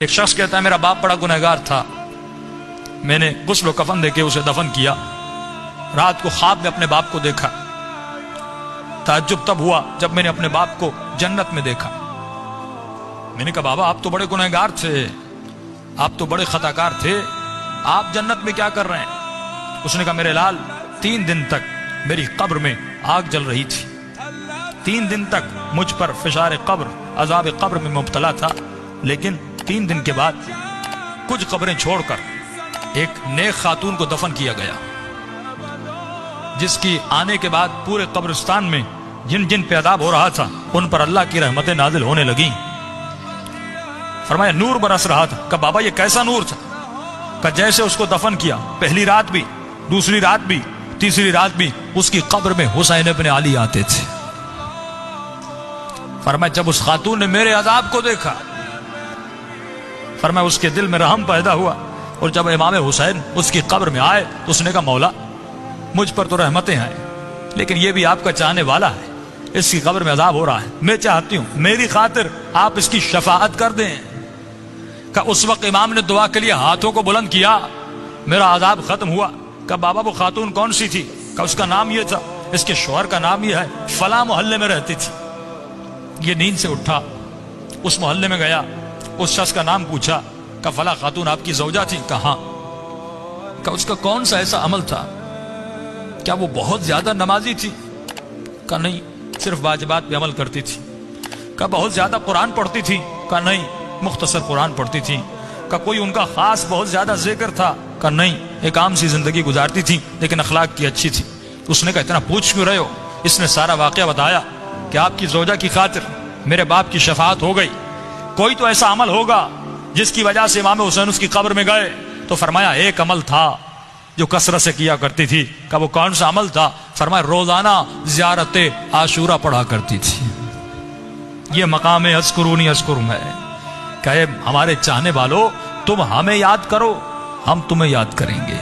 ایک شخص کہتا ہے میرا باپ بڑا گنہگار تھا، میں نے غسل و کفن دے کے اسے دفن کیا، رات کو خواب میں اپنے باپ کو دیکھا، تعجب تب ہوا جب میں نے اپنے باپ کو جنت میں دیکھا۔ میں نے کہا بابا آپ تو بڑے گنہگار تھے، آپ تو بڑے خطاکار تھے، آپ جنت میں کیا کر رہے ہیں؟ اس نے کہا میرے لال 3 دن تک میری قبر میں آگ جل رہی تھی، 3 دن تک مجھ پر فشار قبر عذاب قبر میں مبتلا تھا، لیکن 3 دن کے بعد کچھ قبریں چھوڑ کر ایک نیک خاتون کو دفن کیا گیا، جس کی آنے کے بعد پورے قبرستان میں جن جن پہ عذاب ہو رہا تھا ان پر اللہ کی رحمتیں نازل ہونے لگیں۔ فرمایا نور برس رہا تھا۔ کہ بابا یہ کیسا نور تھا؟ کہ جیسے اس کو دفن کیا پہلی رات بھی، دوسری رات بھی، تیسری رات بھی اس کی قبر میں حسین ابن علی آتے تھے۔ فرمایا جب اس خاتون نے میرے عذاب کو دیکھا، فرمایا اس کے دل میں رحم پیدا ہوا، اور جب امام حسین اس کی قبر میں آئے تو اس نے کہا مولا مجھ پر تو رحمتیں ہیں، لیکن یہ بھی آپ کا چاہنے والا ہے، اس کی قبر میں عذاب ہو رہا ہے، میں چاہتی ہوں میری خاطر آپ اس کی شفاعت کر دیں۔ کہ اس وقت امام نے دعا کے لیے ہاتھوں کو بلند کیا، میرا عذاب ختم ہوا۔ کہ بابا وہ خاتون کون سی تھی؟ کہ اس کا نام یہ تھا، اس کے شوہر کا نام یہ ہے، فلاں محلے میں رہتی تھی۔ یہ نیند سے اٹھا، اس محلے میں گیا، اس شخص کا نام پوچھا کہ فلاں خاتون آپ کی زوجہ تھی؟ کہ ہاں۔ کہ اس کا کون سا ایسا عمل تھا؟ کیا وہ بہت زیادہ نمازی تھی؟ کہ نہیں، صرف واجبات پہ عمل کرتی تھی۔ کہ بہت زیادہ قرآن پڑھتی تھی؟ کہ نہیں، مختصر قرآن پڑھتی تھی۔ کہ کوئی ان کا خاص بہت زیادہ ذکر تھا؟ کہ نہیں، ایک عام سی زندگی گزارتی تھی لیکن اخلاق کی اچھی تھی۔ اس نے کہا اتنا پوچھ کیوں رہے ہو؟ اس نے سارا واقعہ بتایا کہ آپ کی زوجہ کی خاطر میرے باپ کی شفاعت ہو گئی، کوئی تو ایسا عمل ہوگا جس کی وجہ سے امام حسین اس کی قبر میں گئے۔ تو فرمایا ایک عمل تھا جو کثرت سے کیا کرتی تھی۔ کہ وہ کون سا عمل تھا؟ فرمایا روزانہ زیارت عاشورہ پڑھا کرتی تھی۔ یہ مقام اذکرونی اذکرکم ہے کہ ہمارے چاہنے والوں تم ہمیں یاد کرو، ہم تمہیں یاد کریں گے۔